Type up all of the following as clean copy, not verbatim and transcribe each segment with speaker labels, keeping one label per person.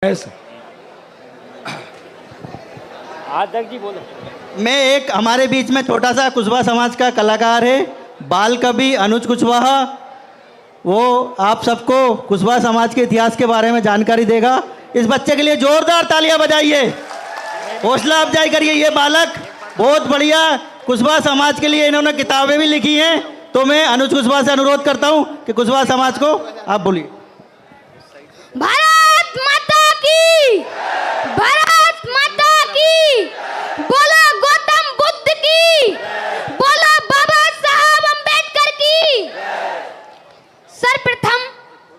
Speaker 1: आदर्श जी बोलो।
Speaker 2: मैं एक हमारे बीच में छोटा सा कुशवाहा समाज का कलाकार है, बाल कवि अनुज कुशवाहा। वो आप सबको कुशवाहा समाज के इतिहास के बारे में जानकारी देगा। इस बच्चे के लिए जोरदार तालियां बजाइए, हौसला अफजाई करिए। ये बालक बहुत बढ़िया कुशवाहा समाज के लिए इन्होंने किताबें भी लिखी हैं। तो मैं अनुज कुशवाहा से अनुरोध करता हूं कि कुशवाहा समाज को आप बोलिए।
Speaker 3: भारत माता की, भारत माता की, बोलो गौतम बुद्ध की, बोलो बाबा साहब अम्बेडकर की। सर्वप्रथम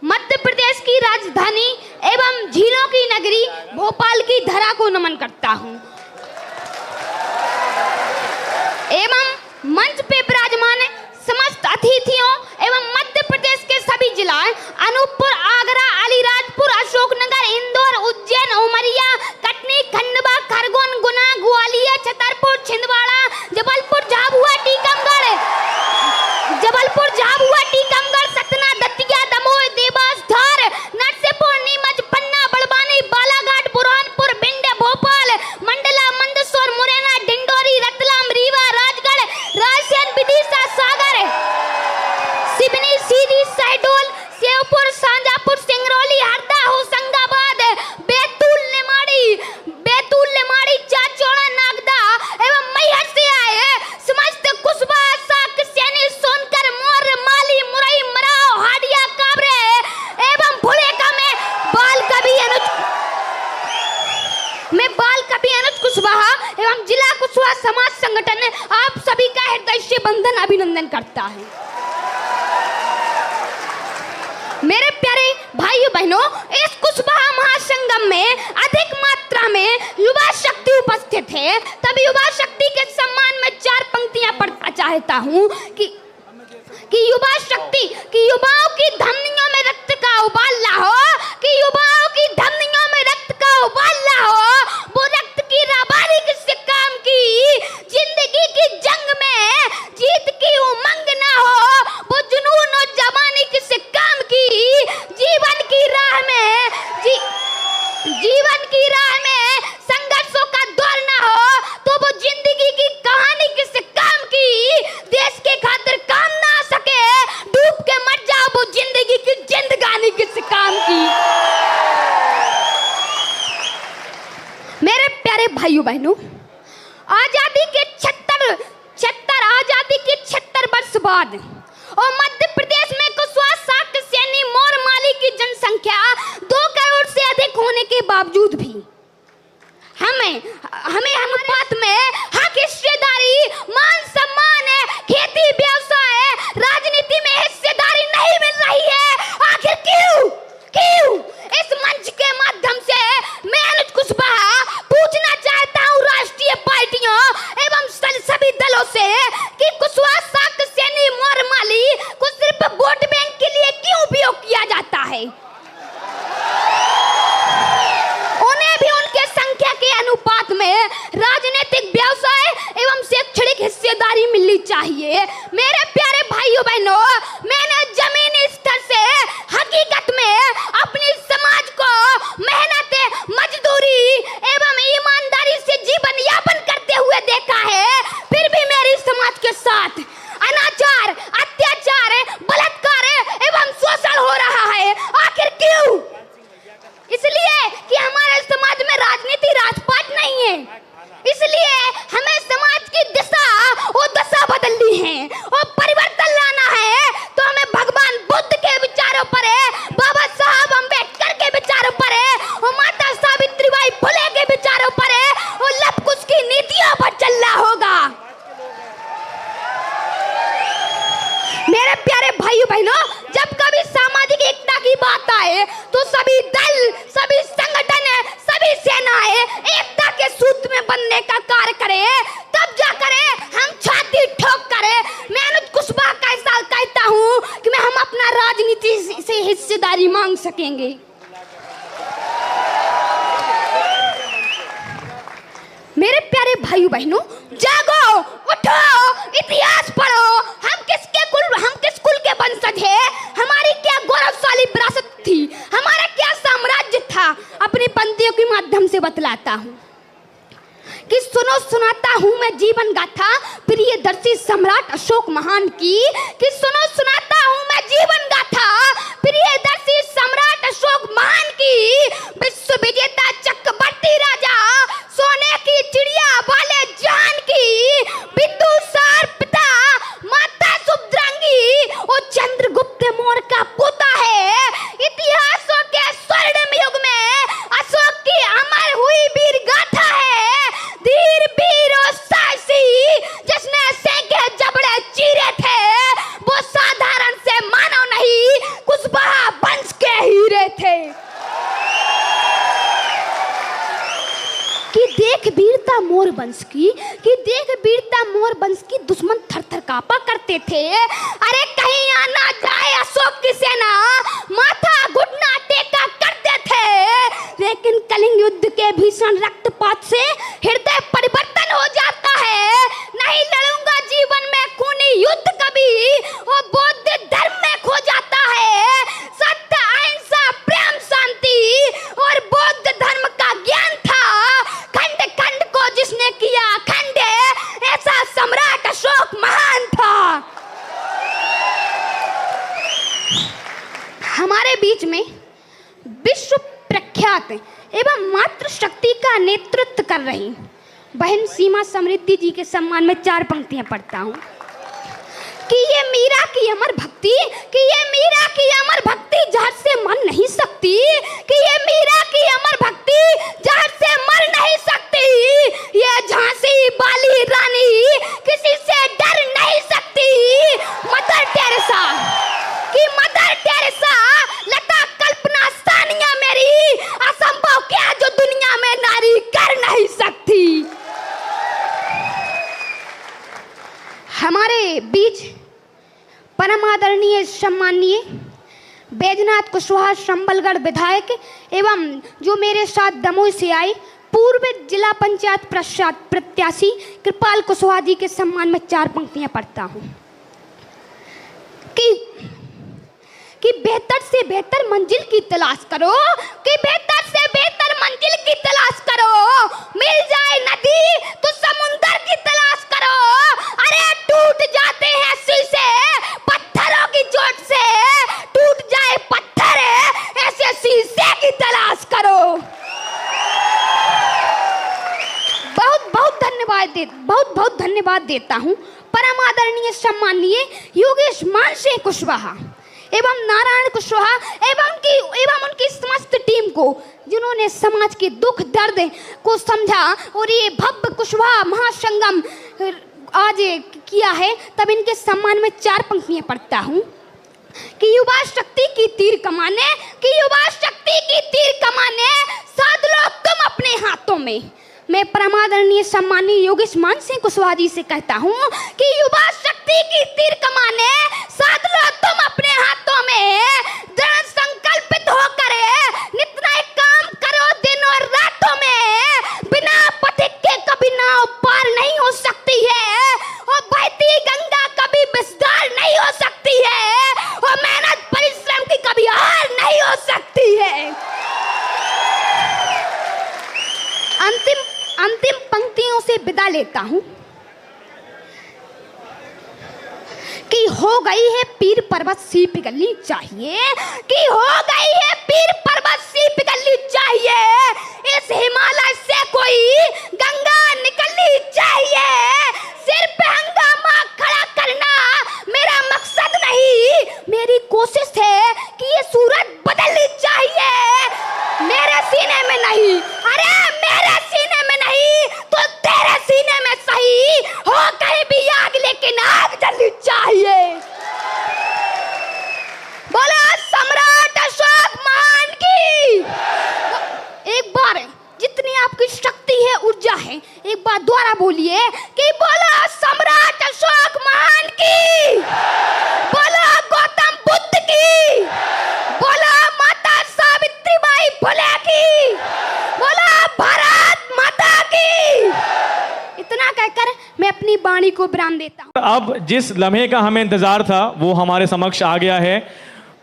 Speaker 3: मध्य प्रदेश की राजधानी एवं झीलों की नगरी भोपाल की धरा को नमन करता हूं एवं मंच पे विराजमान समस्त अतिथियों एवं मध्य प्रदेश के सभी जिलाएं अनूपपुर, आगरा, अलीराजपुर, अशोकनगर, इंदौर, उज्जैन, उमरिया, कटनी, खंडवा, खरगोन, गुना, ग्वालियर, छतरपुर, छिंदवाड़ा, जबलपुर, झाबुआ, टीकमगढ़, सतना, दतिया, दमोह, देवास, धार, नरसिंहपुर, नीमच, पन्ना, बड़वानी, बालाघाट, बुरहानपुर, भिंड, भोपाल, मंडला, मंदसौर, मुरैना, डिंडोरी, रतलाम, रीवा, राजगढ़, रायसेन, विदिशा, सागर, सिवनी, सीधी, शहडोल, सेवपुर, शाहजहांपुर, सिंगरौली, हरदा, होशंगाबाद, बैतूल, निमाड़ी, चाचौड़ा, नागदा एवं मैहर से आए समस्त कुशवाहा शाक्त सैनी, सोनकर, मौर्य, माली, मुरई, मराव, हाडिया, काबरे एवं भुलेका में बाल कवि अनुज कुशवाहा एवं जिला कुशवाहा समाज संगठन आप सभी का हृदय से बंधन अभिनंदन करता है। मेरे प्यारे भाइयों बहनों, इस कुशवाहा महासंगम में अधिक मात्रा में युवा शक्ति उपस्थित है। तब युवा शक्ति के सम्मान में चार पंक्तियां पढ़ना चाहता हूं कि युवा शक्ति की युवाओं की धमनियों में रक्त का उबाला हो, कि युवाओं की धमनियों में रक्त का उबाला हो। वो रक्त की रबारी किससे काम की, जिंदगी की जंग में जीत की उमंग ना हो। वो जुनून और जवानी किससे काम की, जीवन की राह में संघर्षों का दौर ना हो। तो वो जिंदगी की कहानी किससे काम की, देश के खातिर काम ना आ सके डूब के मर जाओ। वो जिंदगी की जिंदगानी किससे काम की। मेरे प्यारे भाइयों बहनों, आजादी के 76 वर्ष बाद और मध्य प्रदेश में कुशवाहा शाक्त सैनी, मौर्य, माली की जनसंख्या 2 करोड़ से अधिक होने के बावजूद भी हमें अनुपात में हक, हिस्सेदारी, मान सम्मान, खेती, व्यवसाय, राजनीति में हिस्सेदारी नहीं मिल रही है। आखिर क्यों? इस मंच के माध्यम से मैं अनुज कुशवाहा पूछना चाहता हूँ राष्ट्रीय पार्टियों एवं सभी दलों से कि कुशवाहा शाक्त सैनी, मौर्य, माली को सिर्फ वोट बैंक के लिए क्यों उपयोग किया जाता है। उन्हें भी उनके संख्या के अनुपात में राजनीतिक, व्यवसाय एवं शैक्षणिक हिस्सेदारी मिलनी चाहिए। मेरे प्यारे भाइयों बहनों, मैंने जमीनी स्तर से हकीकत में अपनी समाज को मेहनत, मजदूरी एवं ईमानदारी से जीवन यापन करते हुए देखा है। फिर भी मेरी समाज के साथ अनाचार, अत्याचार, बलात्कार एवं शोषण हो रहा है। आखिर क्यों? इसलिए कि हमारे समाज में राजनीति राजपाट नहीं है। इसलिए हमें समाज की दिशा और दशा बदलनी है और परिवर्तन लाना है। तो हमें भगवान बुद्ध के विचारों पर है, बाबा साहब अम्बेडकर के विचारों पर है और माता सावित्रीबाई फुले के विचारों पर है और लव कुश की नीतियों पर चलना होगा। मेरे प्यारे भाइयों बहनों, जब कभी सामाजिक एकता की बात आए तो सभी दल, सभी संगठन, सभी सेनाएं एकता के सूत्र में बनने का कार्य करें, तब जाकर हम छाती ठोक कर मैं अनुज कुशवाहा का ऐसा कहता हूं कि हम अपना राजनीति से हिस्सेदारी मांग सकेंगे। मेरे प्यारे भाइयों बहनों, जागो, उठो, इतिहास पढ़ो। हम किस कुल के वंशज हैं? हमारी क्या गौरवशाली विरासत थी, हमारा क्या साम्राज्य था। अपनी पंक्तियों के माध्यम से बतलाता हूँ कि सुनो सुनाता हूँ मैं जीवन गाथा प्रियदर्शी सम्राट अशोक महान की। कि सुनो सुनाता हूँ मैं जीवन गाथा प्रियदर्शी सम्राट अशोक महान की। विश्व विजेता चक्रवर्ती राजा सोने की चिड़िया वाले जान की। बिंदुसार पिता माता सुभद्रांगी वो चंद्रगुप्त मौर्य का पोता है। इतिहासों के स्वर्णिम युग में अशोक की अमर हुई वीर गाथा है। धीर वीर और साहसी जिसने सैंके जबड़े चीरे थे वो साधारण से मानव नहीं कुशवाहा वंश के हीरे थे। कि देख वीरता मोर वंश की, कि देख वीरता मोर वंश की दुश्मन थर थर कांपा करते थे। अरे कहीं आना जाए अशोक की सेना माथा घुटना टेका करते थे। लेकिन कलिंग युद्ध के भीषण रक्तपात से हृदय परिवर्तन हो जाता है। नहीं लड़ूंगा जीवन में खूनी युद्ध कभी वो बौद्ध धर्म में खो जाता है। सत्य अहिंसा प्रेम शांति और बौद्ध धर्म का ज्ञान था। खंड खंड को जिसने किया अखंड ऐसा सम्राट अशोक महान था। हमारे बीच में विश्व प्रख्यात एवं मातृशक्ति का नेतृत्व कर रही बहन सीमा समृद्धि जी के सम्मान में 4 पंक्तियां पढ़ता हूँ। कि ये मीरा की अमर भक्ति, कि ये मीरा की अमर भक्ति जहर से मर नहीं सकती। कि ये मीरा की अमर भक्ति जहर से मर नहीं सकती। ये झांसी वाली रानी किसी से डर नहीं सकती। मदर टेरेसा कि मदर टेरेसा लता कल्पना सानिया मेरी असंभव क्या जो दुनिया में नारी कर नहीं सकती। हमारे बीच परम आदरणीय सम्माननीय बैजनाथ कुशवाहा संबलगढ़ विधायक एवं जो मेरे साथ दमोह से आए पूर्व जिला पंचायत प्रत्याशी कृपाल कुशवाहा जी के सम्मान में 4 पंक्तियां पढ़ता हूँ। कि बेहतर से बेहतर मंजिल की तलाश करो, कि बेहतर से बेहतर मंजिल की तलाश करो। मिल जाए नदी तो समुंदर की तलाश करो। अरे टूट जाते हैं शीशे पत्थरों की चोट से, टूट जाए पत्थर ऐसे शीशे की तलाश करो। बहुत धन्यवाद देता हूँ परम आदरणीय सम्माननीय योगेश मान सिंह कुशवाहा एवं नारायण कुशवाहा एवं उनकी समस्त टीम को जिन्होंने समाज के दुख दर्द को समझा और ये भव्य कुशवाहा महासंगम आज किया है। तब इनके सम्मान में 4 पंक्तियां पढ़ता हूँ। कि युवा शक्ति की तीर कमाने, कि युवा शक्ति की तीर कमाने साध लो तुम अपने हाथों में। मैं परमादरणीय सम्माननीय योगेश मान सिंह कुशवाहा जी से कहता हूँ कि युवा शक्ति की तीर कमाने साध लो तुम अपने हाथों में। दृढ़ संकल्पित होकर नित नए काम करो दिन और रातों में। बिना पथिक के कभी नाव पार नहीं हो सकती है और बहती गंगा कभी विस्तार नहीं हो सकती है और मेहनत परिश्रम की कभी हार नहीं हो सकती है। अंतिम पंक्तियों से विदा लेता हूं कि हो गई है पीर पर्वत सी पिघलनी चाहिए, कि हो गई है पीर पर्वत सी पिघलनी चाहिए। इस हिमालय से कोई गंगा निकलनी चाहिए। सिर पे हंगामा खड़ा करना मेरा मकसद नहीं, मेरी कोशिश है कि ये सूरत बदलनी चाहिए। मेरे सीने में नहीं, अरे मेरे सीने में नहीं तो तेरे सीने में सही हो कहीं भी आग, लेकिन आग जलनी चाहिए। बोला सम्राट अशोक महान की। एक बार जितनी आपकी शक्ति है ऊर्जा है एक बार दोबारा बोलिए कि बोला सम्राट अशोक महान की, बोला गौतम बुद्ध की, बोला माता सावित्रीबाई फुले की, बोला भारत माता की। इतना कहकर मैं अपनी वाणी को विराम देता हूँ।
Speaker 1: अब जिस लम्हे का हमें इंतजार था वो हमारे समक्ष आ गया है।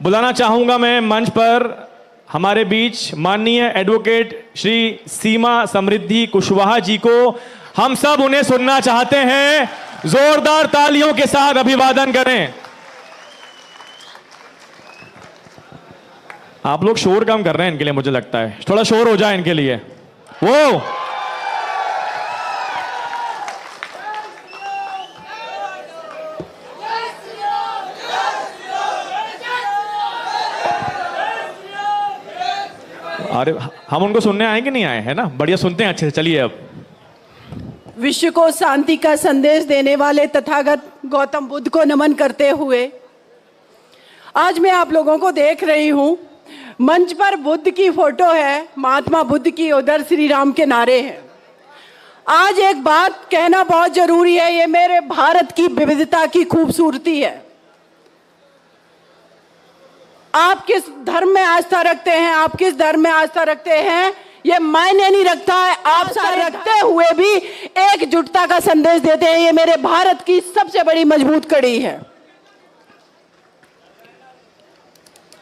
Speaker 1: बुलाना चाहूंगा मैं मंच पर हमारे बीच माननीय एडवोकेट श्री सीमा समृद्धि कुशवाहा जी को हम सब उन्हें सुनना चाहते हैं। जोरदार तालियों के साथ अभिवादन करें। आप लोग शोर कम कर रहे हैं इनके लिए, मुझे लगता है थोड़ा शोर हो जाए इनके लिए। वो अरे हम उनको सुनने आए कि नहीं आए, है ना? बढ़िया, सुनते हैं अच्छे से। चलिए अब
Speaker 4: विश्व को शांति का संदेश देने वाले तथागत गौतम बुद्ध को नमन करते हुए आज मैं आप लोगों को देख रही हूं। मंच पर बुद्ध की फोटो है, महात्मा बुद्ध की, उधर श्री राम के नारे हैं। आज एक बात कहना बहुत जरूरी है, ये मेरे भारत की विविधता की खूबसूरती है। आप किस धर्म में आस्था रखते हैं, आप किस धर्म में आस्था रखते हैं, ये मायने नहीं रखता है। आप सारे रखते हुए भी एकजुटता का संदेश देते हैं। ये मेरे भारत की सबसे बड़ी मजबूत कड़ी है।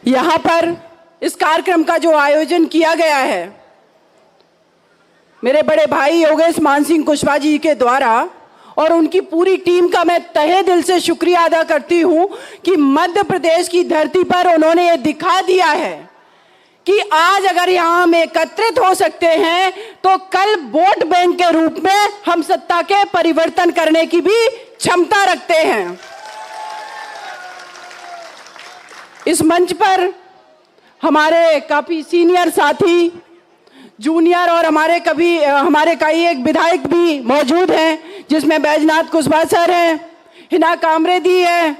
Speaker 4: यहां पर इस कार्यक्रम का जो आयोजन किया गया है मेरे बड़े भाई योगेश मान सिंह कुशवाहा जी के द्वारा, और उनकी पूरी टीम का मैं तहे दिल से शुक्रिया अदा करती हूं कि मध्य प्रदेश की धरती पर उन्होंने ये दिखा दिया है कि आज अगर यहां हम एकत्रित हो सकते हैं तो कल वोट बैंक के रूप में हम सत्ता के परिवर्तन करने की भी क्षमता रखते हैं। इस मंच पर हमारे काफी सीनियर साथी, जूनियर और हमारे कई एक विधायक भी मौजूद हैं, जिसमें बैजनाथ कुशवाहा सर हैं, हिना कामरे दी है,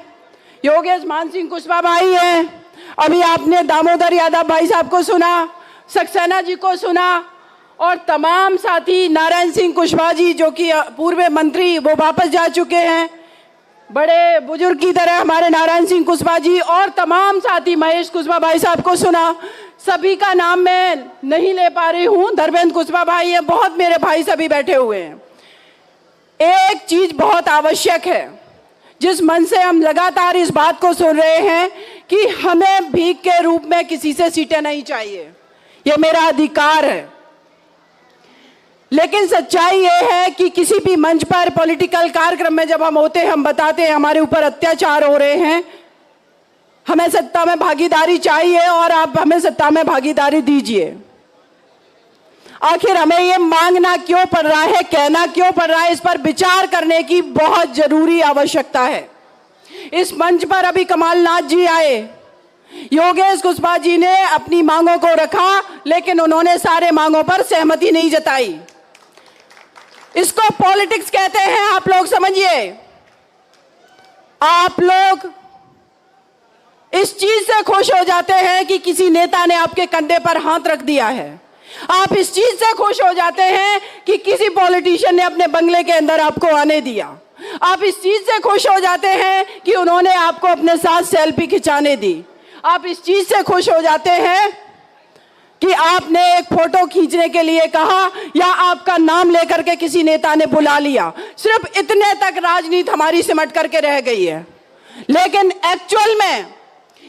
Speaker 4: योगेश मान सिंह कुशवाहा भाई हैं, अभी आपने दामोदर यादव भाई साहब को सुना, सक्सेना जी को सुना, और तमाम साथी, नारायण सिंह कुशवाहा जी जो कि पूर्व मंत्री, वो वापस जा चुके हैं, बड़े बुजुर्ग की तरह हमारे नारायण सिंह कुशवाहा जी, और तमाम साथी, महेश कुशवाहा भाई साहब को सुना। सभी का नाम मैं नहीं ले पा रही हूं। धर्मेंद्र कुशवाहा भाई है, बहुत मेरे भाई सभी बैठे हुए हैं। एक चीज बहुत आवश्यक है, जिस मन से हम लगातार इस बात को सुन रहे हैं कि हमें भीख के रूप में किसी से सीटें नहीं चाहिए, ये मेरा अधिकार है। लेकिन सच्चाई ये है कि किसी भी मंच पर पॉलिटिकल कार्यक्रम में जब हम होते हैं, हम बताते हैं हमारे ऊपर अत्याचार हो रहे हैं, हमें सत्ता में भागीदारी चाहिए और आप हमें सत्ता में भागीदारी दीजिए। आखिर हमें ये मांगना क्यों पड़ रहा है, कहना क्यों पड़ रहा है, इस पर विचार करने की बहुत जरूरी आवश्यकता है। इस मंच पर अभी कमालनाथ जी आए, योगेश कुशवाहा जी ने अपनी मांगों को रखा, लेकिन उन्होंने सारे मांगों पर सहमति नहीं जताई। इसको पॉलिटिक्स कहते हैं। आप लोग समझिए, आप लोग इस चीज से खुश हो जाते हैं कि किसी नेता ने आपके कंधे पर हाथ रख दिया है। आप इस चीज से खुश हो जाते हैं कि किसी पॉलिटिशियन ने अपने बंगले के अंदर आपको आने दिया। आप इस चीज से खुश हो जाते हैं कि उन्होंने आपको अपने साथ सेल्फी खिंचाने दी। आप इस चीज से खुश हो जाते हैं कि आपने एक फोटो खींचने के लिए कहा या आपका नाम लेकर के किसी नेता ने बुला लिया। सिर्फ इतने तक राजनीति हमारी सिमट करके रह गई है। लेकिन एक्चुअल में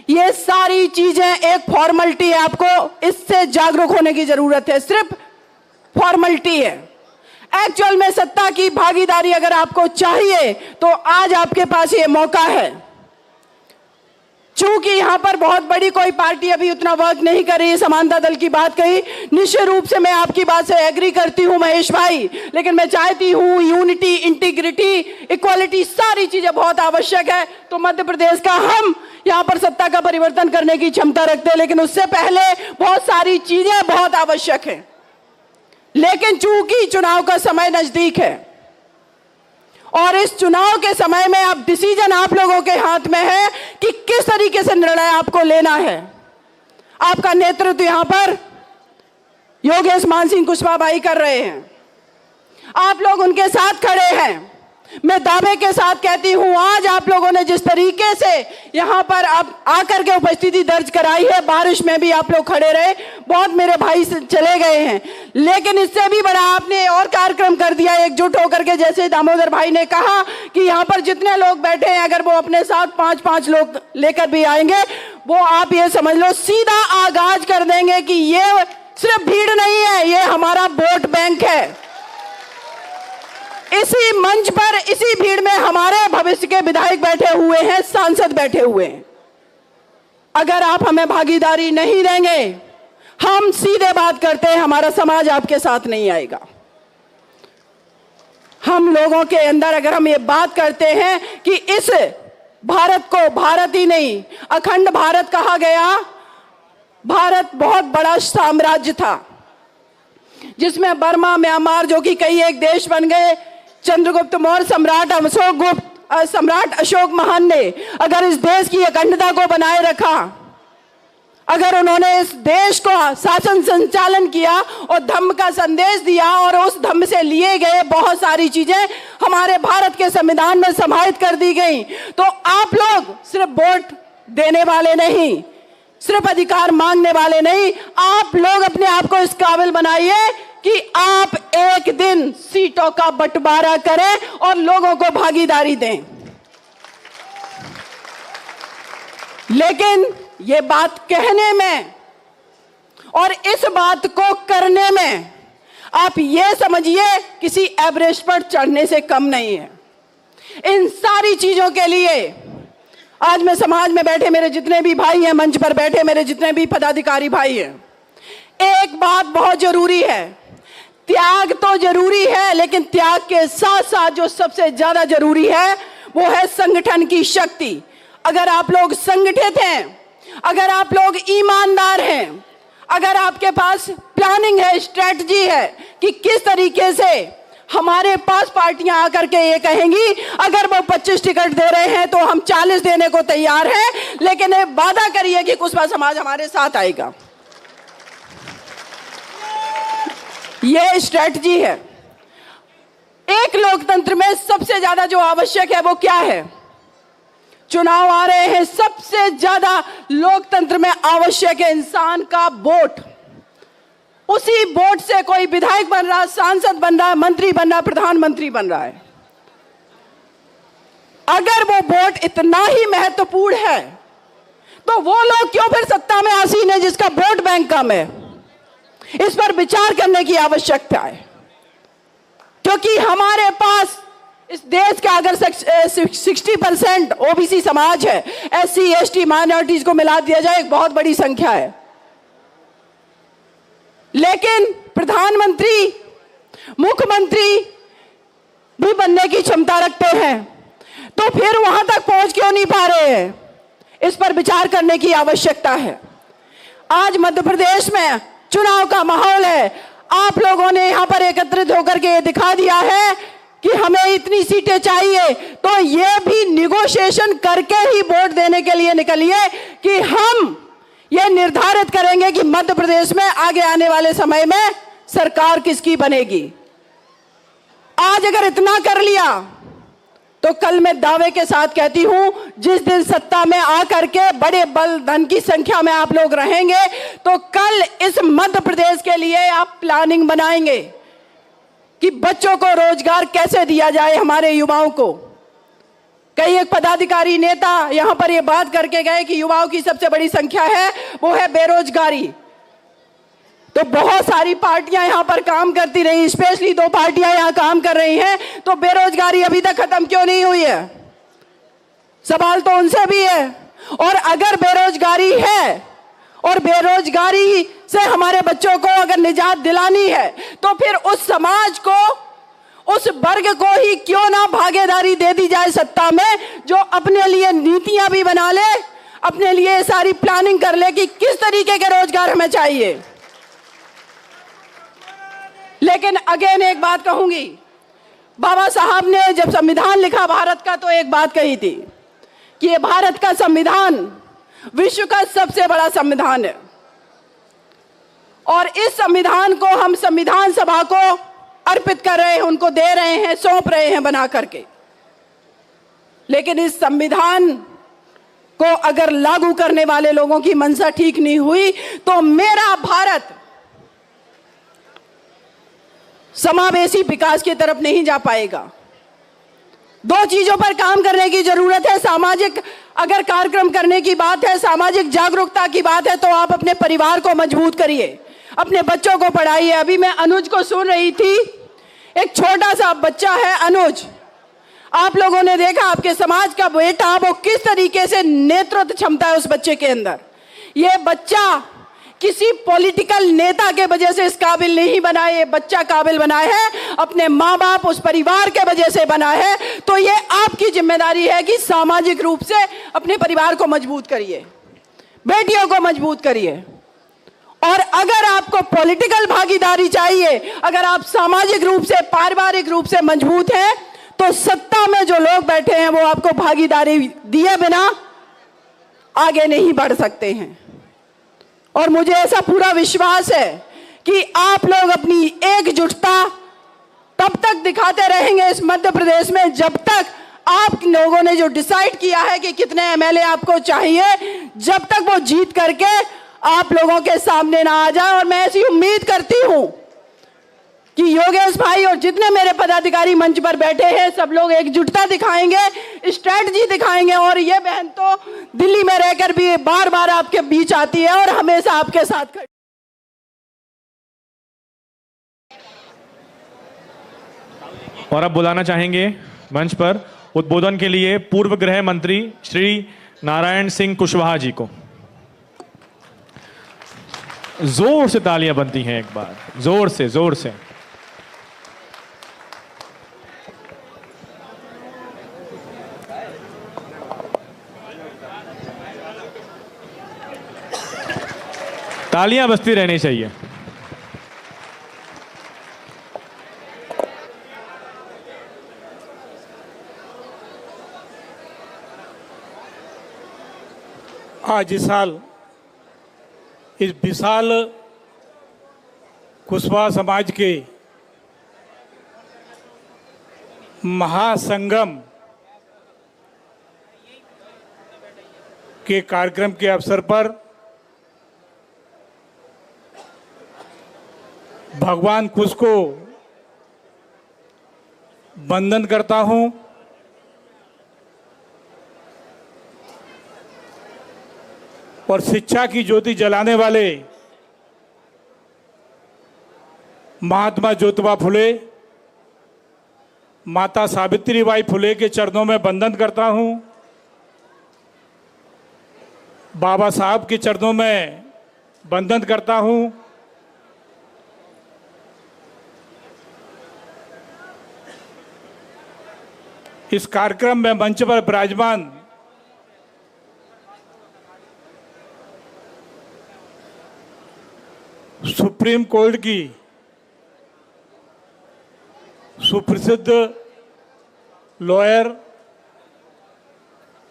Speaker 4: ये सारी चीजें एक फॉर्मेलिटी है। आपको इससे जागरूक होने की जरूरत है। सिर्फ फॉर्मेलिटी है। एक्चुअल में सत्ता की भागीदारी अगर आपको चाहिए तो आज आपके पास ये मौका है। चूंकि यहां पर बहुत बड़ी कोई पार्टी अभी उतना वर्क नहीं कर रही है, समानता दल की बात कही, निश्चित रूप से मैं आपकी बात से एग्री करती हूं महेश भाई, लेकिन मैं चाहती हूं यूनिटी, इंटीग्रिटी, इक्वालिटी, सारी चीजें बहुत आवश्यक है। तो मध्य प्रदेश का हम यहां पर सत्ता का परिवर्तन करने की क्षमता रखते हैं, लेकिन उससे पहले बहुत सारी चीजें बहुत आवश्यक है। लेकिन चूंकि चुनाव का समय नजदीक है और इस चुनाव के समय में अब डिसीजन आप लोगों के हाथ में है कि किस तरीके से निर्णय आपको लेना है। आपका नेतृत्व यहां पर योगेश मान सिंह कुशवाहा भाई कर रहे हैं। आप लोग उनके साथ खड़े हैं। मैं दावे के साथ कहती हूं, आज आप लोगों ने जिस तरीके से यहां पर अब आकर के उपस्थिति दर्ज कराई है, बारिश में भी आप लोग खड़े रहे, बहुत मेरे भाई से चले गए हैं, लेकिन इससे भी बड़ा आपने और कार्यक्रम कर दिया एकजुट होकर के। जैसे दामोदर भाई ने कहा कि यहां पर जितने लोग बैठे हैं, अगर वो अपने साथ 5-5 लोग लेकर भी आएंगे, वो आप ये समझ लो सीधा आगाज कर देंगे कि ये सिर्फ भीड़ नहीं है, ये हमारा वोट बैंक है। इसी मंच पर, इसी भीड़ में हमारे भविष्य के विधायक बैठे हुए हैं, सांसद बैठे हुए हैं। अगर आप हमें भागीदारी नहीं देंगे, हम सीधे बात करते हैं, हमारा समाज आपके साथ नहीं आएगा। हम लोगों के अंदर अगर हम ये बात करते हैं कि इस भारत को भारत ही नहीं अखंड भारत कहा गया, भारत बहुत बड़ा साम्राज्य था जिसमें बर्मा, म्यांमार जो कि कई एक देश बन गए। चंद्रगुप्त मौर्य सम्राट अशोक महान ने अगर इस देश की अखंडता को बनाए रखा, अगर उन्होंने इस देश को शासन संचालन किया और धम्म का संदेश दिया और उस धम्म से लिए गए बहुत सारी चीजें हमारे भारत के संविधान में समाहित कर दी गई, तो आप लोग सिर्फ वोट देने वाले नहीं, सिर्फ अधिकार मांगने वाले नहीं, आप लोग अपने आप को इस काबिल बनाइए कि आप एक दिन सीटों का बंटवारा करें और लोगों को भागीदारी दें। लेकिन ये बात कहने में और इस बात को करने में आप ये समझिए किसी एवरेस्ट पर चढ़ने से कम नहीं है। इन सारी चीजों के लिए आज मैं समाज में बैठे मेरे जितने भी भाई हैं, मंच पर बैठे मेरे जितने भी पदाधिकारी भाई हैं, एक बात बहुत जरूरी है, त्याग तो जरूरी है, लेकिन त्याग के साथ साथ जो सबसे ज्यादा जरूरी है वो है संगठन की शक्ति। अगर आप लोग संगठित हैं, अगर आप लोग ईमानदार हैं, अगर आपके पास प्लानिंग है, स्ट्रेटजी है कि किस तरीके से हमारे पास पार्टियां आकर के ये कहेंगी अगर वो 25 टिकट दे रहे हैं तो हम 40 देने को तैयार हैं, लेकिन ये वादा करिए कि कुशवाहा समाज हमारे साथ आएगा। ये स्ट्रेटजी है। एक लोकतंत्र में सबसे ज्यादा जो आवश्यक है वो क्या है? चुनाव आ रहे हैं, सबसे ज्यादा लोकतंत्र में आवश्यक है इंसान का वोट। उसी वोट से कोई विधायक बन रहा है, सांसद बन रहा है, मंत्री बन रहा है, प्रधानमंत्री बन रहा है। अगर वो वोट इतना ही महत्वपूर्ण है तो वो लोग क्यों फिर सत्ता में आसीन है जिसका वोट बैंक कम है? इस पर विचार करने की आवश्यकता है, क्योंकि हमारे पास इस देश का अगर 60% ओबीसी समाज है, एससी एसटी माइनॉरिटीज को मिला दिया जाए एक बहुत बड़ी संख्या है। लेकिन प्रधानमंत्री, मुख्यमंत्री भी बनने की क्षमता रखते हैं, तो फिर वहां तक पहुंच क्यों नहीं पा रहे हैं? इस पर विचार करने की आवश्यकता है। आज मध्य प्रदेश में चुनाव का माहौल है। आप लोगों ने यहां पर एकत्रित होकर के दिखा दिया है कि हमें इतनी सीटें चाहिए, तो ये भी निगोशिएशन करके ही वोट देने के लिए निकलिए कि हम ये निर्धारित करेंगे कि मध्य प्रदेश में आगे आने वाले समय में सरकार किसकी बनेगी। आज अगर इतना कर लिया तो कल मैं दावे के साथ कहती हूं, जिस दिन सत्ता में आकर के बड़े बल धन की संख्या में आप लोग रहेंगे, तो कल इस मध्य प्रदेश के लिए आप प्लानिंग बनाएंगे कि बच्चों को रोजगार कैसे दिया जाए, हमारे युवाओं को। कई एक पदाधिकारी नेता यहां पर ये बात करके गए कि युवाओं की सबसे बड़ी संख्या है वो है बेरोजगारी। तो बहुत सारी पार्टियां यहां पर काम करती रही, स्पेशली 2 पार्टियां यहां काम कर रही हैं, तो बेरोजगारी अभी तक खत्म क्यों नहीं हुई है? सवाल तो उनसे भी है। और अगर बेरोजगारी है और बेरोजगारी से हमारे बच्चों को अगर निजात दिलानी है, तो फिर उस समाज को, उस वर्ग को ही क्यों ना भागीदारी दे दी जाए सत्ता में, जो अपने लिए नीतियां भी बना ले, अपने लिए सारी प्लानिंग कर ले कि किस तरीके के रोजगार हमें चाहिए। लेकिन अगेन एक बात कहूंगी, बाबा साहब ने जब संविधान लिखा भारत का, तो एक बात कही थी कि ये भारत का संविधान विश्व का सबसे बड़ा संविधान है और इस संविधान को हम संविधान सभा को अर्पित कर रहे हैं, उनको दे रहे हैं, सौंप रहे हैं बना करके। लेकिन इस संविधान को अगर लागू करने वाले लोगों की मंशा ठीक नहीं हुई तो मेरा भारत समावेशी विकास की तरफ नहीं जा पाएगा। 2 चीजों पर काम करने की जरूरत है। सामाजिक अगर कार्यक्रम करने की बात है, सामाजिक जागरूकता की बात है, तो आप अपने परिवार को मजबूत करिए, अपने बच्चों को पढ़ाइए। अभी मैं अनुज को सुन रही थी, एक छोटा सा बच्चा है अनुज। आप लोगों ने देखा आपके समाज का बेटा, वो किस तरीके से नेतृत्व क्षमता है उस बच्चे के अंदर। ये बच्चा किसी पॉलिटिकल नेता के वजह से इस काबिल नहीं बना है, ये बच्चा काबिल बना है अपने माँ बाप, उस परिवार के वजह से बना है। तो ये आपकी जिम्मेदारी है कि सामाजिक रूप से अपने परिवार को मजबूत करिए, बेटियों को मजबूत करिए। और अगर आपको पॉलिटिकल भागीदारी चाहिए, अगर आप सामाजिक रूप से, पारिवारिक रूप से मजबूत हैं, तो सत्ता में जो लोग बैठे हैं वो आपको भागीदारी दिए बिना आगे नहीं बढ़ सकते हैं। और मुझे ऐसा पूरा विश्वास है कि आप लोग अपनी एकजुटता तब तक दिखाते रहेंगे इस मध्य प्रदेश में, जब तक आप लोगों ने जो डिसाइड किया है कि कितने एमएलए आपको चाहिए, जब तक वो जीत करके आप लोगों के सामने ना आ जाए। और मैं ऐसी उम्मीद करती हूं कि योगेश भाई और जितने मेरे पदाधिकारी मंच पर बैठे हैं, सब लोग एकजुटता दिखाएंगे, स्ट्रेटजी दिखाएंगे। और ये बहन तो दिल्ली में रहकर भी बार बार आपके बीच आती है और हमेशा आपके साथ खड़ी।
Speaker 1: और अब बुलाना चाहेंगे मंच पर उद्बोधन के लिए पूर्व गृह मंत्री श्री नारायण सिंह कुशवाहा जी को। जोर से तालियां बनती हैं, एक बार जोर से, जोर से। तालियां बजती रहनी चाहिए।
Speaker 5: आज इस साल इस विशाल कुशवाहा समाज के महासंगम के कार्यक्रम के अवसर पर भगवान कुश को वंदन करता हूं। और शिक्षा की ज्योति जलाने वाले महात्मा ज्योतिबा फुले, माता सावित्रीबाई फुले के चरणों में वंदन करता हूं। बाबा साहब के चरणों में वंदन करता हूं। इस कार्यक्रम में मंच पर विराजमान सुप्रीम कोर्ट की सुप्रसिद्ध लॉयर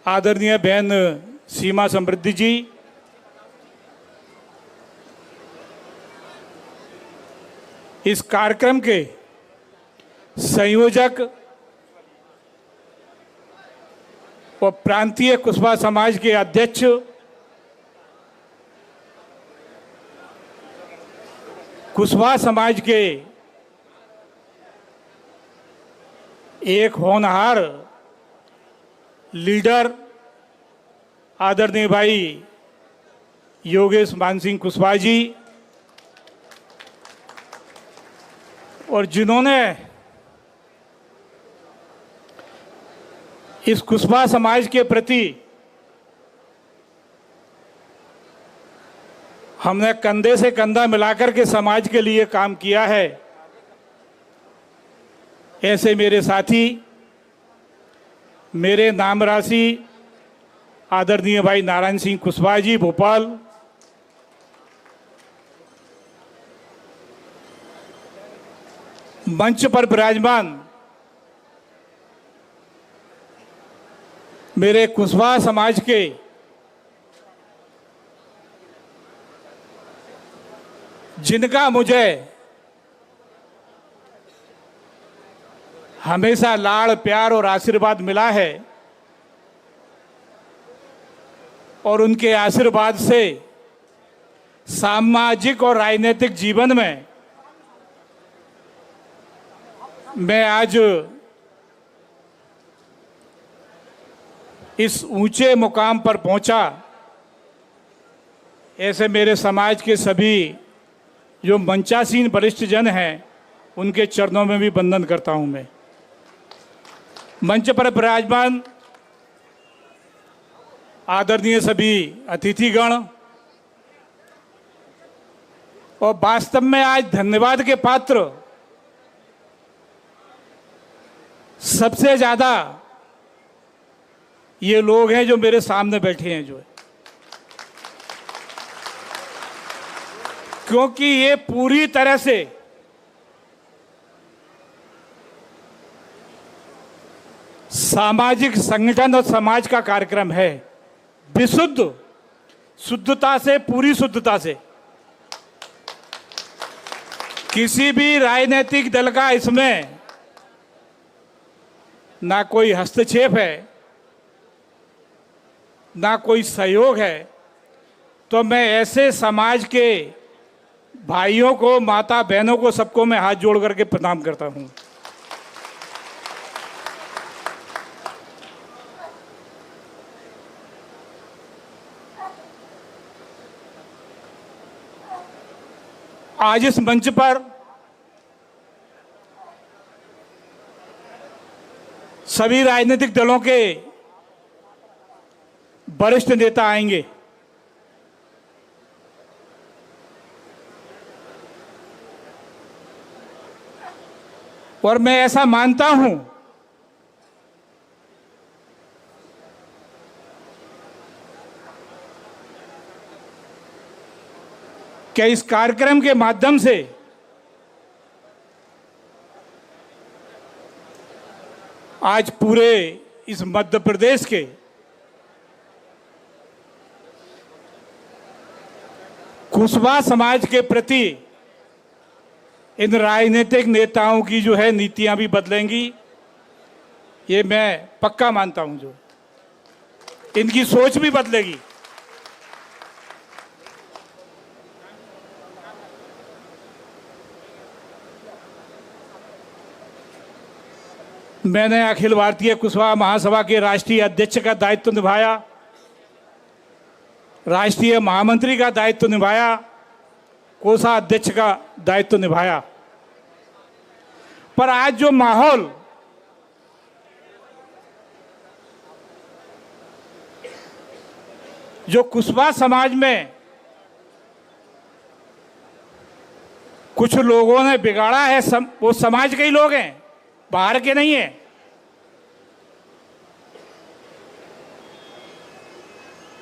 Speaker 5: आदरणीय बहन सीमा समृद्धि जी, इस कार्यक्रम के संयोजक और प्रांतीय कुशवाहा समाज के अध्यक्ष कुशवाहा समाज के एक होनहार लीडर आदरणीय भाई योगेश मानसिंह कुशवाहा जी, और जिन्होंने इस कुशवाहा समाज के प्रति हमने कंधे से कंधा मिलाकर के समाज के लिए काम किया है, ऐसे मेरे साथी, मेरे नाम राशि आदरणीय भाई नारायण सिंह कुशवाहा जी भोपाल, मंच पर विराजमान मेरे कुशवाहा समाज के जिनका मुझे हमेशा लाड़ प्यार और आशीर्वाद मिला है, और उनके आशीर्वाद से सामाजिक और राजनीतिक जीवन में मैं आज इस ऊंचे मुकाम पर पहुंचा, ऐसे मेरे समाज के सभी जो मंचासीन वरिष्ठ जन हैं उनके चरणों में भी वंदन करता हूं मैं। मंच पर विराजमान आदरणीय सभी अतिथिगण, और वास्तव में आज धन्यवाद के पात्र सबसे ज्यादा ये लोग हैं जो मेरे सामने बैठे हैं, जो है, क्योंकि ये पूरी तरह से सामाजिक संगठन और समाज का कार्यक्रम है, विशुद्ध शुद्धता से, पूरी शुद्धता से। किसी भी राजनीतिक दल का इसमें ना कोई हस्तक्षेप है, ना कोई सहयोग है। तो मैं ऐसे समाज के भाइयों को, माता बहनों को, सबको मैं हाथ जोड़ करके प्रणाम करता हूं। आज इस मंच पर सभी राजनीतिक दलों के वरिष्ठ नेता आएंगे। और मैं ऐसा मानता हूं कि इस कार्यक्रम के माध्यम से आज पूरे इस मध्य प्रदेश के कुशवाहा समाज के प्रति इन राजनीतिक नेताओं की जो है नीतियां भी बदलेंगी, ये मैं पक्का मानता हूं। जो इनकी सोच भी बदलेगी। मैंने अखिल भारतीय कुशवाहा महासभा के राष्ट्रीय अध्यक्ष का दायित्व निभाया, राष्ट्रीय महामंत्री का दायित्व निभाया, कोषाध्यक्ष का दायित्व निभाया। पर आज जो माहौल जो कुशवाहा समाज में कुछ लोगों ने बिगाड़ा है, वो समाज के ही लोग हैं, बाहर के नहीं है।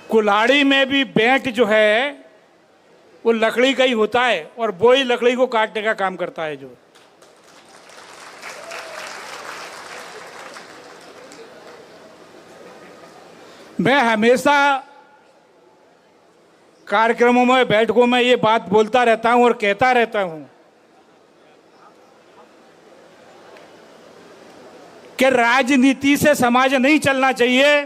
Speaker 5: कुल्हाड़ी में भी बेंट जो है वो लकड़ी का ही होता है, और वो ही लकड़ी को काटने का काम करता है। जो मैं हमेशा कार्यक्रमों में, बैठकों में ये बात बोलता रहता हूं और कहता रहता हूं कि राजनीति से समाज नहीं चलना चाहिए,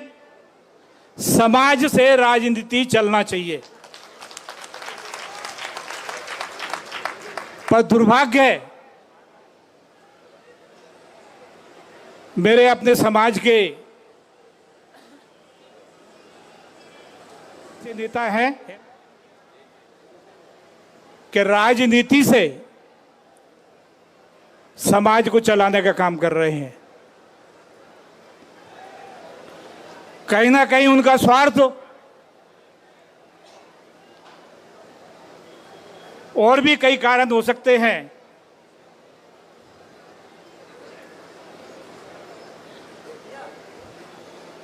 Speaker 5: समाज से राजनीति चलना चाहिए। पर दुर्भाग्य है, मेरे अपने समाज के नेता हैं कि राजनीति से समाज को चलाने का काम कर रहे हैं। कहीं ना कहीं उनका स्वार्थ और भी कई कारण हो सकते हैं,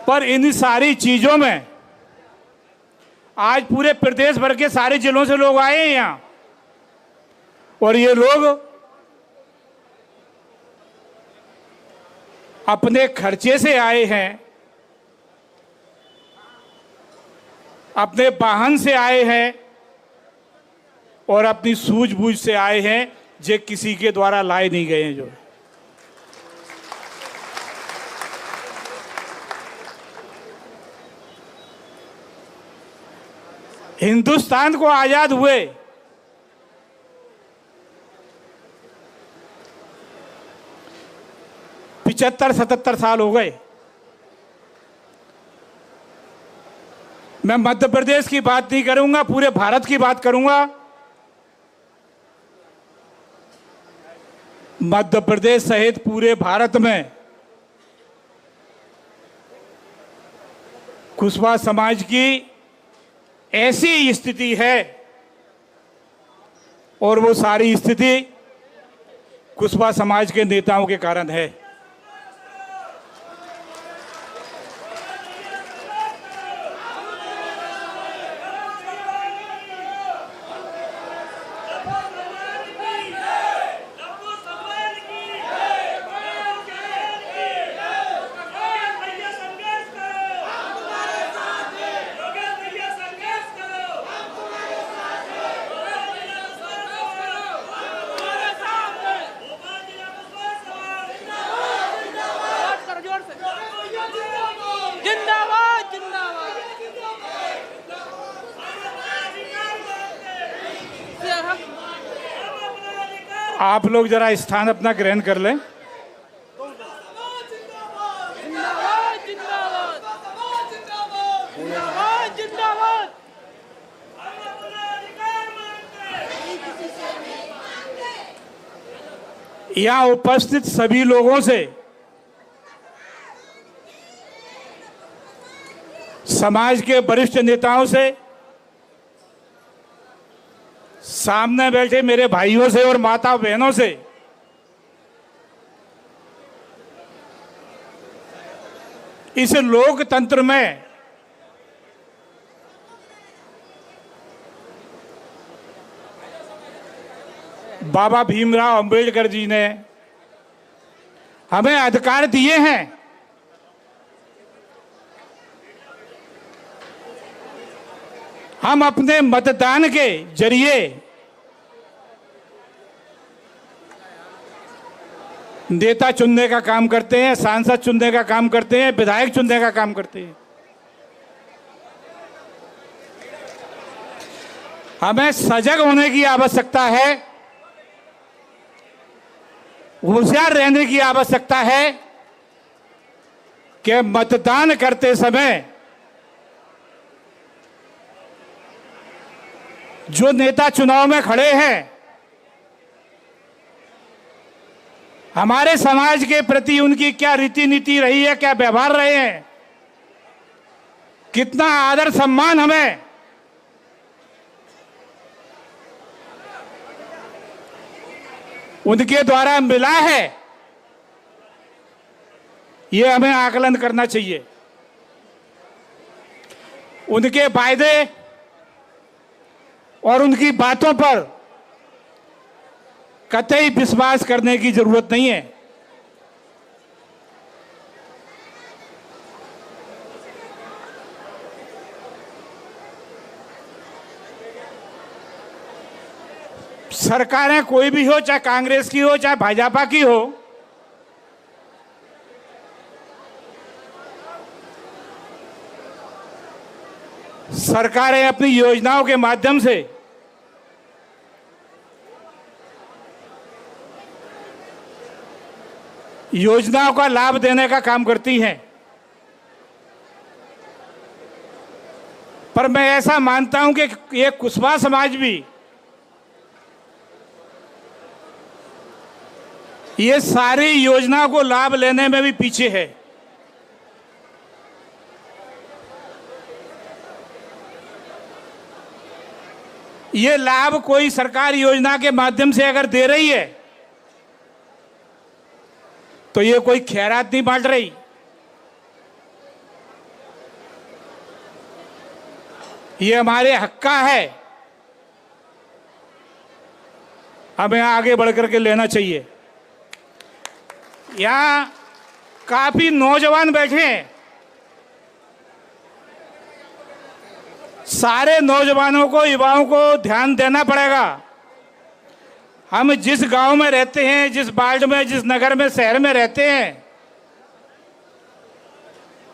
Speaker 5: पर इन सारी चीजों में आज पूरे प्रदेश भर के सारे जिलों से लोग आए हैं यहां, और ये लोग अपने खर्चे से आए हैं, अपने वाहन से आए हैं, और अपनी सूझबूझ से आए हैं, जो किसी के द्वारा लाए नहीं गए हैं। जो हिंदुस्तान को आजाद हुए 75-77 साल हो गए, मैं मध्य प्रदेश की बात नहीं करूंगा, पूरे भारत की बात करूंगा। मध्य प्रदेश सहित पूरे भारत में कुशवाहा समाज की ऐसी स्थिति है, और वो सारी स्थिति कुशवाहा समाज के नेताओं के कारण है।
Speaker 6: जिंदाबाद जिंदाबाद।
Speaker 5: आप लोग जरा स्थान अपना ग्रहण कर लें।
Speaker 6: जिंदाबाद जिंदाबाद जिंदाबाद जिंदाबाद।
Speaker 5: यहाँ उपस्थित सभी लोगों से, समाज के वरिष्ठ नेताओं से, सामने बैठे मेरे भाइयों से और माता बहनों से इस लोकतंत्र में बाबा भीमराव अंबेडकर जी ने हमें अधिकार दिए हैं। हम अपने मतदान के जरिए नेता चुनने का काम करते हैं, सांसद चुनने का काम करते हैं, विधायक चुनने का काम करते हैं। हमें सजग होने की आवश्यकता है, होशियार रहने की आवश्यकता है कि मतदान करते समय जो नेता चुनाव में खड़े हैं, हमारे समाज के प्रति उनकी क्या रीति नीति रही है, क्या व्यवहार रहे हैं, कितना आदर सम्मान हमें उनके द्वारा मिला है, ये हमें आकलन करना चाहिए। उनके वायदे और उनकी बातों पर कतई विश्वास करने की जरूरत नहीं है। सरकारें कोई भी हो, चाहे कांग्रेस की हो, चाहे भाजपा की हो, सरकारें अपनी योजनाओं के माध्यम से योजनाओं का लाभ देने का काम करती हैं। पर मैं ऐसा मानता हूं कि ये कुशवाहा समाज भी ये सारी योजनाओं को लाभ लेने में भी पीछे है। ये लाभ कोई सरकार योजना के माध्यम से अगर दे रही है तो ये कोई खैरात नहीं बांट रही। ये हमारे हक का है, हमें आगे बढ़कर के लेना चाहिए। यहाँ काफी नौजवान बैठे हैं, सारे नौजवानों को, युवाओं को ध्यान देना पड़ेगा। हम जिस गांव में रहते हैं, जिस वार्ड में, जिस नगर में, शहर में रहते हैं,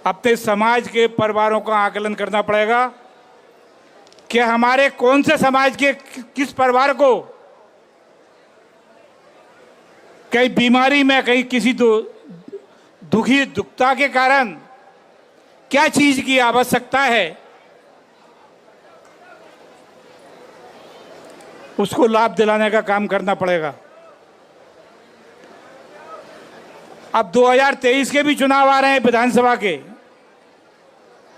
Speaker 5: अपने समाज के परिवारों का आकलन करना पड़ेगा कि हमारे कौन से समाज के किस परिवार को कहीं बीमारी में, कहीं किसी दुखता के कारण क्या चीज की आवश्यकता है, उसको लाभ दिलाने का काम करना पड़ेगा। अब 2023 के भी चुनाव आ रहे हैं विधानसभा के,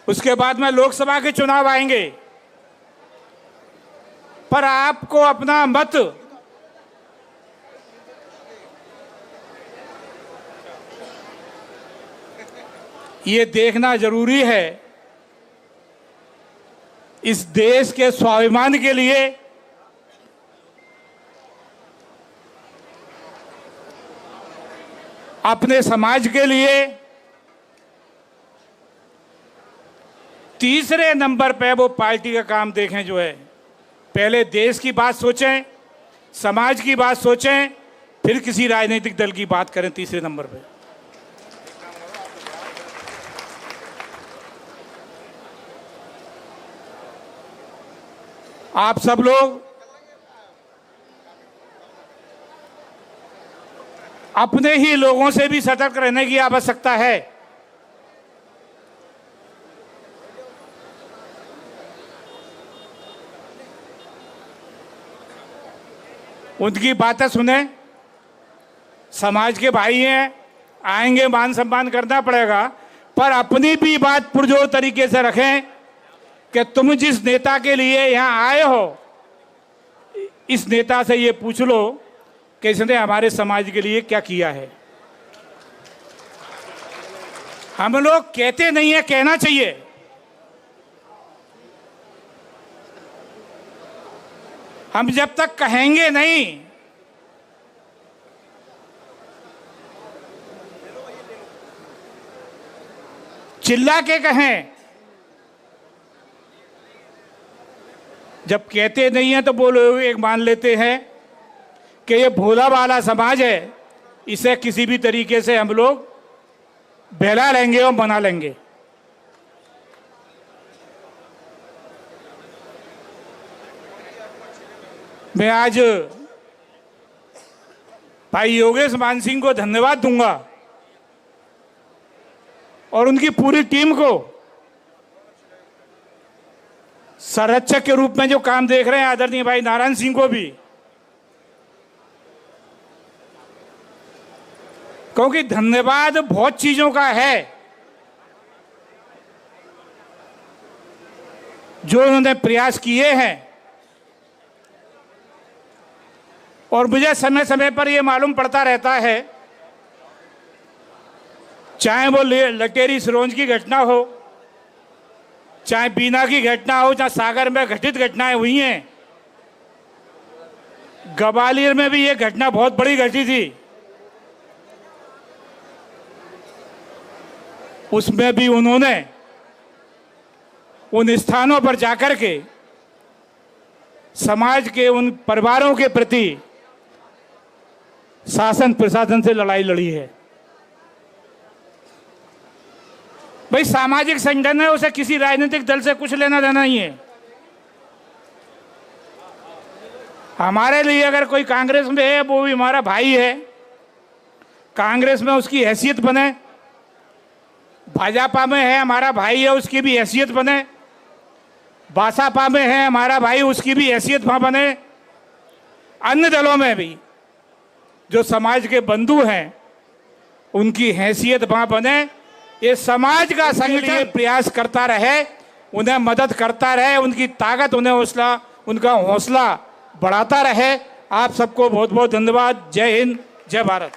Speaker 5: उसके बाद में लोकसभा के चुनाव आएंगे, पर आपको अपना मत ये देखना जरूरी है, इस देश के स्वाभिमान के लिए अपने समाज के लिए तीसरे नंबर पे वो पार्टी का काम देखें जो है। पहले देश की बात सोचें, समाज की बात सोचें, फिर किसी राजनीतिक दल की बात करें तीसरे नंबर पे। आप सब लोग अपने ही लोगों से भी सतर्क रहने की आवश्यकता है। उनकी बातें सुने, समाज के भाई हैं, आएंगे, मान सम्मान करना पड़ेगा, पर अपनी भी बात पुरजोर तरीके से रखें कि तुम जिस नेता के लिए यहाँ आए हो, इस नेता से ये पूछ लो कि इसने हमारे समाज के लिए क्या किया है। हम लोग कहते नहीं है, कहना चाहिए। हम जब तक कहेंगे नहीं, चिल्ला के कहें, जब कहते नहीं है तो बोलो एक मान लेते हैं कि ये भोला वाला समाज है, इसे किसी भी तरीके से हम लोग बहला लेंगे और बना लेंगे। मैं आज भाई योगेश मान सिंह को धन्यवाद दूंगा और उनकी पूरी टीम को, संरक्षक के रूप में जो काम देख रहे हैं आदरणीय भाई नारायण सिंह को भी, क्योंकि धन्यवाद बहुत चीजों का है जो उन्होंने प्रयास किए हैं। और मुझे समय समय पर यह मालूम पड़ता रहता है, चाहे वो लटेरी सिरोंज की घटना हो, चाहे बीना की घटना हो, चाहे सागर में घटित घटनाएं हुई हैं, ग्वालियर में भी ये घटना बहुत बड़ी घटी थी, उसमें भी उन्होंने उन स्थानों पर जाकर के समाज के उन परिवारों के प्रति शासन प्रशासन से लड़ाई लड़ी है। भाई सामाजिक संगठन है, उसे किसी राजनीतिक दल से कुछ लेना देना नहीं है। हमारे लिए अगर कोई कांग्रेस में है वो भी हमारा भाई है, कांग्रेस में उसकी हैसियत बने, भाजपा में है हमारा भाई है उसकी भी हैसियत बने, बासपा में है हमारा भाई उसकी भी हैसियत वहां बने, अन्य दलों में भी जो समाज के बंधु हैं उनकी हैसियत वहां बने। ये समाज का संगठन प्रयास करता रहे, उन्हें मदद करता रहे, उनकी ताकत, उनका हौसला बढ़ाता रहे। आप सबको बहुत बहुत धन्यवाद। जय हिंद, जय भारत।